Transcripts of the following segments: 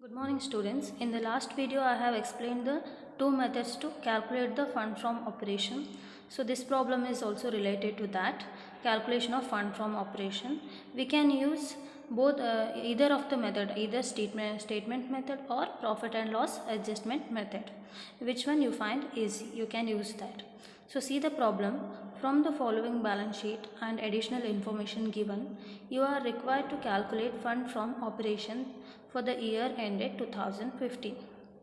Good morning students. In the last video I have explained the two methods to calculate the fund from operation. So this problem is also related to that calculation of fund from operation. We can use both either of the method, either statement method or profit and loss adjustment method. Which one you find easy, you can use that. So see the problem. From the following balance sheet and additional information given, you are required to calculate fund from operation for the year ended 2015.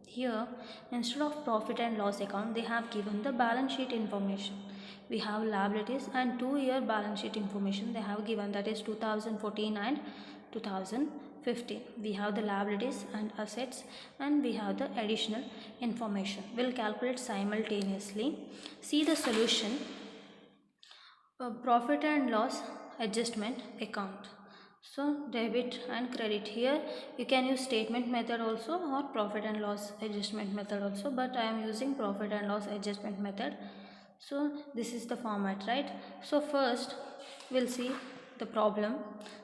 Here, instead of profit and loss account, they have given the balance sheet information. We have liabilities and 2-year balance sheet information they have given, that is 2014 and 2015. We have the liabilities and assets and we have the additional information. We'll calculate simultaneously. See the solution. Profit and loss adjustment account. So debit and credit. Here you can use statement method also or profit and loss adjustment method also, but I am using profit and loss adjustment method. So this is the format, right? So first we'll see the problem.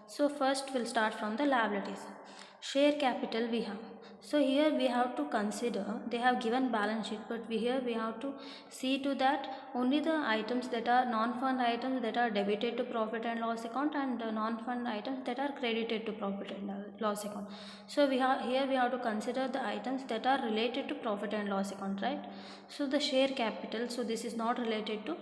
So first we'll start from the liabilities. Share capital we have. So here we have to consider, they have given balance sheet, but here we have to see to that only the items that are non-fund items that are debited to profit and loss account and the non-fund items that are credited to profit and loss account. So we have here we have to consider the items that are related to profit and loss account, right? So the share capital, so this is not related to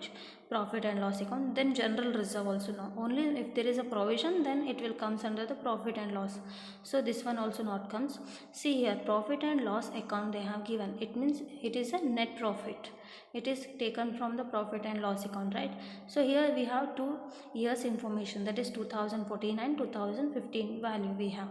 profit and loss account. Then general reserve also no, only if there is a provision then it will comes under the profit and loss. So this one also not comes. See here, profit and loss account they have given, it means it is a net profit, it is taken from the profit and loss account, right? So here we have 2 years information, that is 2014 and 2015 value we have.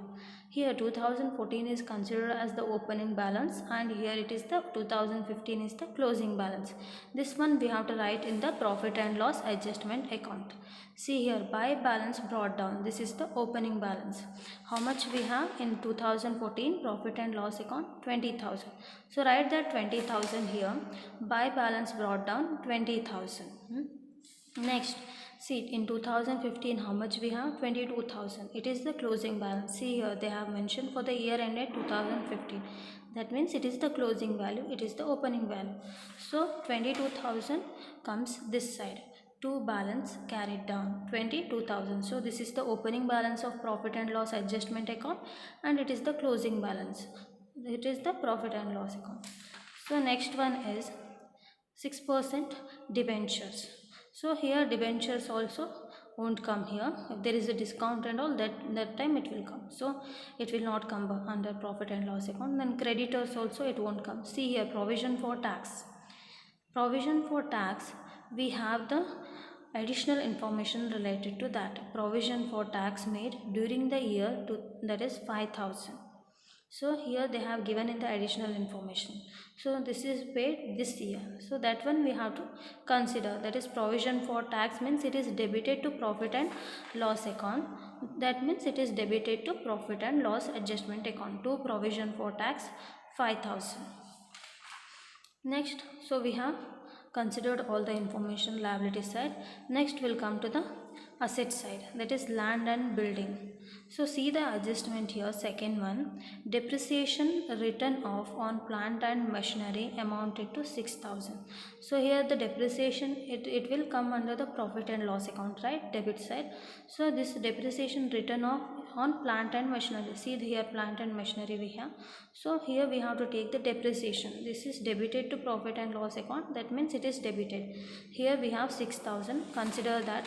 Here 2014 is considered as the opening balance and here it is the 2015 is the closing balance. This one we have to write in the profit and loss adjustment account. See here, by balance brought down, this is the opening balance. How much we have in 2014 profit and loss account? 20,000. So write that 20,000 here. By balance brought down 20,000. Next, see in 2015 how much we have? 22,000. It is the closing balance. See here they have mentioned for the year ended 2015. That means it is the closing value, it is the opening value. So 22,000 comes this side. To balance carried down 22,000. So this is the opening balance of profit and loss adjustment account and it is the closing balance. It is the profit and loss account. So next one is 6% debentures. So here debentures also won't come here. If there is a discount and all that time it will come. So it will not come under profit and loss account. Then creditors also it won't come. See here, provision for tax. Provision for tax, we have the additional information related to that. Provision for tax made during the year that is 5,000. So here they have given in the additional information. So this is paid this year. So that one we have to consider. That is provision for tax means it is debited to profit and loss account. That means it is debited to profit and loss adjustment account. To provision for tax 5,000. Next, so we have considered all the information liability side. Next we'll come to the asset side, that is land and building. So see the adjustment here, second one, depreciation written off on plant and machinery amounted to 6,000. So here the depreciation it will come under the profit and loss account, right, debit side. So this depreciation written off on plant and machinery, see here plant and machinery we have. So here we have to take the depreciation, this is debited to profit and loss account, that means it is debited. Here we have 6,000, consider that.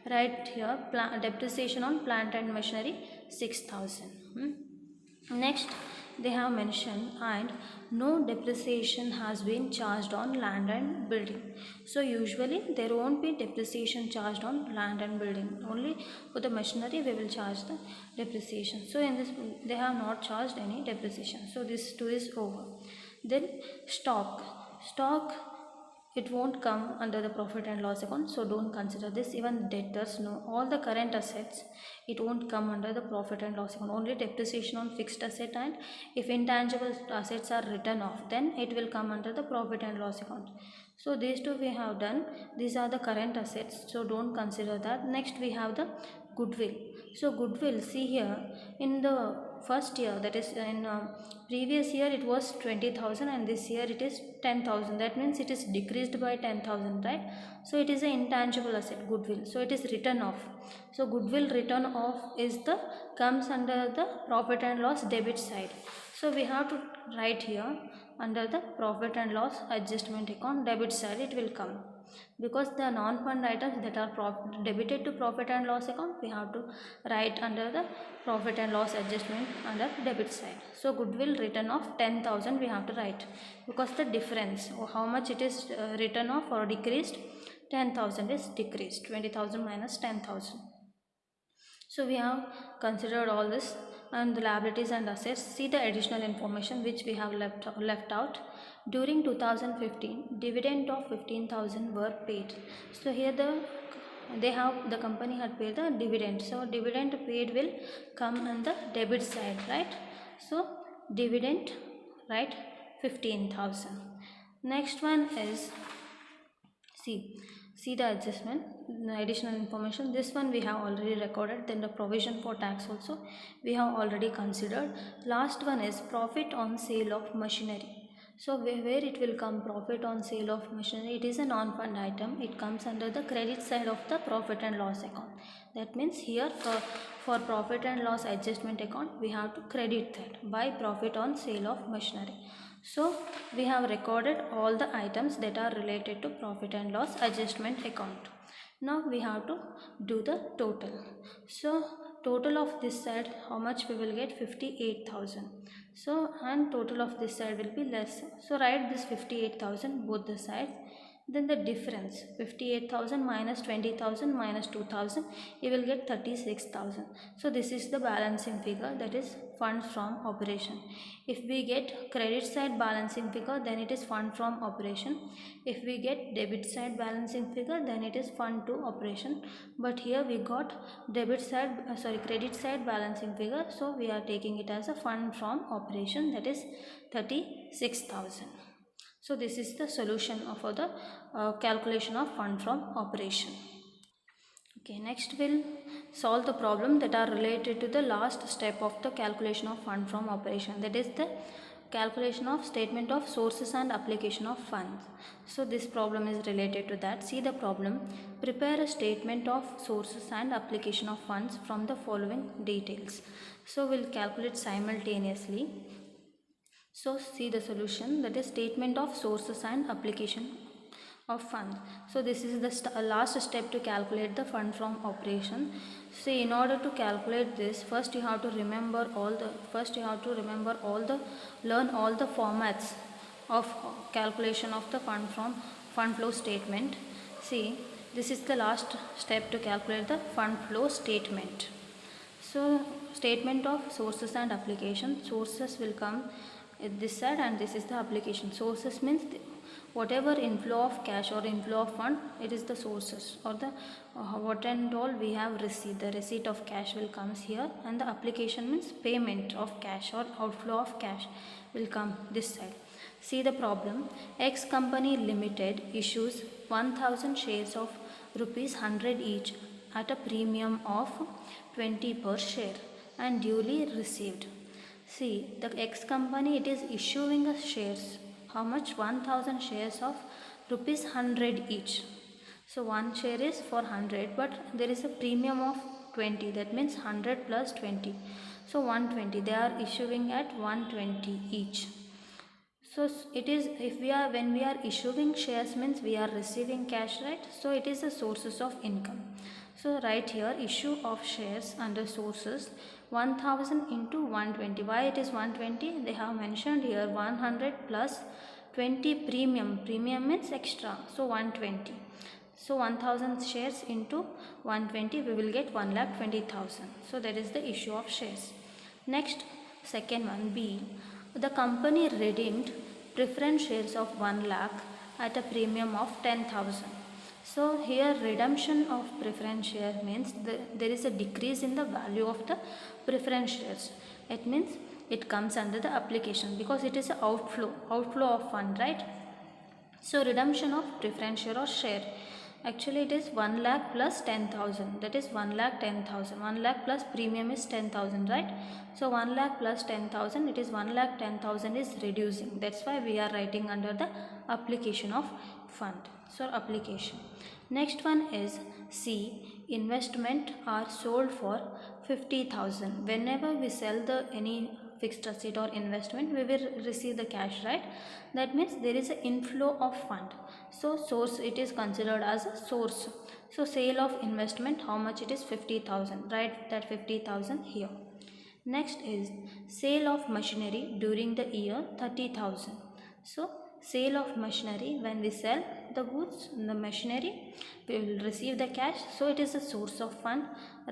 Right here depreciation on plant and machinery 6,000. Next they have mentioned and no depreciation has been charged on land and building. So usually there won't be depreciation charged on land and building, only for the machinery we will charge the depreciation. So in this they have not charged any depreciation, so this too is over. Then stock it won't come under the profit and loss account, so don't consider this. Even debtors, no, all the current assets it won't come under the profit and loss account, only depreciation on fixed asset, and if intangible assets are written off then it will come under the profit and loss account. So these two we have done, these are the current assets, so don't consider that. Next we have the goodwill. So goodwill, see here in the first year, that is in previous year it was 20,000 and this year it is 10,000. That means it is decreased by 10,000, right? So it is an intangible asset, goodwill. So it is written off. So goodwill written off comes under the profit and loss debit side. So we have to write here under the profit and loss adjustment account debit side it will come, because the non-fund items that are debited to profit and loss account we have to write under the profit and loss adjustment under debit side. So goodwill written off 10,000 we have to write, because the difference or how much it is written off or decreased, 10,000 is decreased, 20,000 minus 10,000. So we have considered all this and the liabilities and assets. See the additional information which we have left out. During 2015, dividend of 15,000 were paid. So here the company had paid the dividend. So dividend paid will come on the debit side, right? So dividend, right, 15,000. Next one is see the adjustment, the additional information. This one we have already recorded. Then the provision for tax also we have already considered. Last one is profit on sale of machinery. So where it will come, profit on sale of machinery, it is a non-fund item. It comes under the credit side of the profit and loss account. That means here for profit and loss adjustment account we have to credit that by profit on sale of machinery. So we have recorded all the items that are related to profit and loss adjustment account. Now we have to do the total. So total of this side, how much we will get? 58,000. So and total of this side will be less. So write this 58,000 both the sides. Then the difference, 58,000 minus 20,000 minus 2,000, you will get 36,000. So this is the balancing figure, that is fund from operation. If we get credit side balancing figure, then it is fund from operation. If we get debit side balancing figure, then it is fund to operation. But here we got credit side balancing figure, so we are taking it as a fund from operation, that is 36,000. So this is the solution for the calculation of fund from operation. Okay, next we'll solve the problem that are related to the last step of the calculation of fund from operation, that is the calculation of statement of sources and application of funds. So this problem is related to that. See the problem. Prepare a statement of sources and application of funds from the following details. So we'll calculate simultaneously. So see the solution, that is statement of sources and application of funds. So this is the last step to calculate the fund from operation. See, in order to calculate this, first you have to remember learn all the formats of calculation of the fund flow statement. See, this is the last step to calculate the fund flow statement. So statement of sources and application. Sources will come this side and this is the application. Sources means whatever inflow of cash or inflow of fund, it is the sources, or the what and all we have received. The receipt of cash will comes here, and the application means payment of cash or outflow of cash will come this side. See the problem. X Company Limited issues 1000 shares of rupees 100 each at a premium of 20 per share and duly received. See, the X company, it is issuing us shares. How much? 1000 shares of rupees 100 each. So one share is for 100, but there is a premium of 20. That means 100 plus 20. So 120. They are issuing at 120 each. So it is, when we are issuing shares means we are receiving cash, right? So it is the sources of income. So right here, issue of shares under sources, 1000 into 120. Why it is 120? They have mentioned here 100 plus 20 premium. Premium means extra. So 120. So 1000 shares into 120, we will get 1,20,000. So that is the issue of shares. Next, second one, B. The company redeemed preference shares of 1 lakh at a premium of 10,000. So here redemption of preference share means there is a decrease in the value of the preference shares. It means it comes under the application because it is an outflow of fund, right? So redemption of preference share or share. Actually it is 1 lakh plus 10,000, that is 1 lakh 10,000. 1 lakh plus premium is 10,000, right? So 1 lakh plus 10,000, it is 1 lakh 10,000 is reducing. That's why we are writing under the application of fund. So application. Next one is C. Investment are sold for 50,000. Whenever we sell the any fixed asset or investment, we will receive the cash, right? That means there is an inflow of fund. So source, it is considered as a source. So sale of investment, how much it is? 50,000. Write that 50,000 here. Next is sale of machinery during the year, 30,000. So sale of machinery, when we sell the goods, the machinery, we will receive the cash. So it is a source of fund.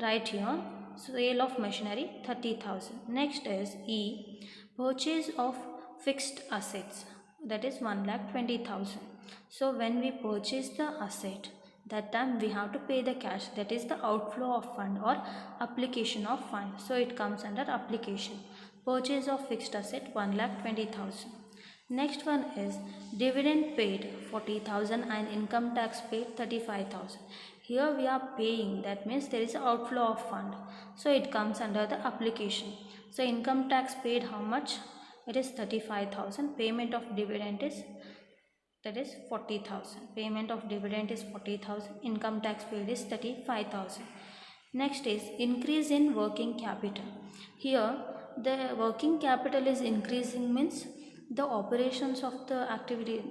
Right here, sale of machinery 30,000. Next is E. Purchase of fixed assets, that is 1,20,000. So when we purchase the asset, that time we have to pay the cash, that is the outflow of fund or application of fund. So it comes under application. Purchase of fixed asset 1,20,000. Next one is dividend paid 40,000 and income tax paid 35,000. Here we are paying, that means there is an outflow of fund. So it comes under the application. So income tax paid how much? It is 35,000. Payment of dividend is, that is 40,000. Payment of dividend is 40,000. Income tax paid is 35,000. Next is increase in working capital. Here the working capital is increasing, means the operations of the activity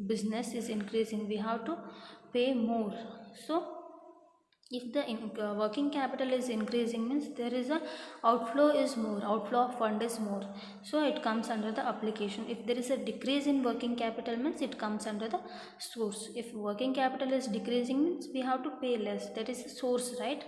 business is increasing. We have to pay more. So if the working capital is increasing, means there is a outflow is more, outflow of fund is more. So it comes under the application. If there is a decrease in working capital, means it comes under the source. If working capital is decreasing, means we have to pay less, that is a source, right?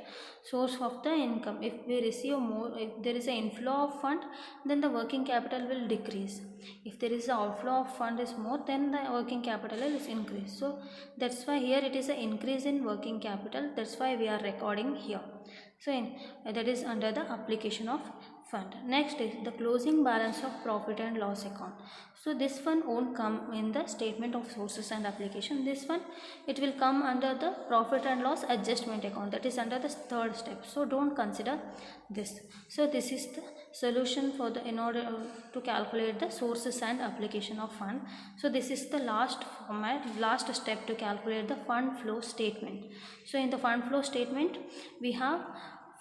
Source of the income. If we receive more, if there is an inflow of fund, then the working capital will decrease. If there is an outflow of fund is more, then the working capital is increased. So that's why here it is an increase in working capital. That's why we are recording here. So that is under the application of fund. Next is the closing balance of profit and loss account. So this one won't come in the statement of sources and application. This one, it will come under the profit and loss adjustment account, that is under the third step. So don't consider this. So this is the solution for the, in order to calculate the sources and application of fund. So this is the last format, last step to calculate the fund flow statement. So in the fund flow statement we have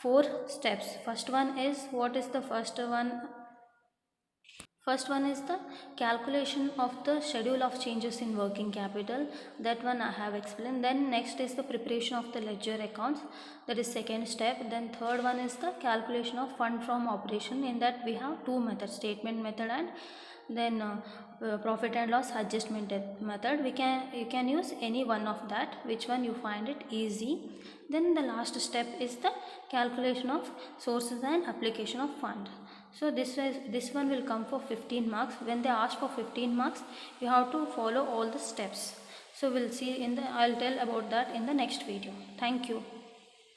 4 steps. First one is, what is the first one? First one is the calculation of the schedule of changes in working capital. That one I have explained. Then next is the preparation of the ledger accounts. That is second step. Then third one is the calculation of fund from operation. In that we have 2 methods, statement method and then profit and loss adjustment method. You can use any one of that, which one you find it easy. Then the last step is the calculation of sources and application of fund. So this one will come for 15 marks. When they ask for 15 marks, you have to follow all the steps. So we'll see in the, I'll tell about that in the next video. Thank you.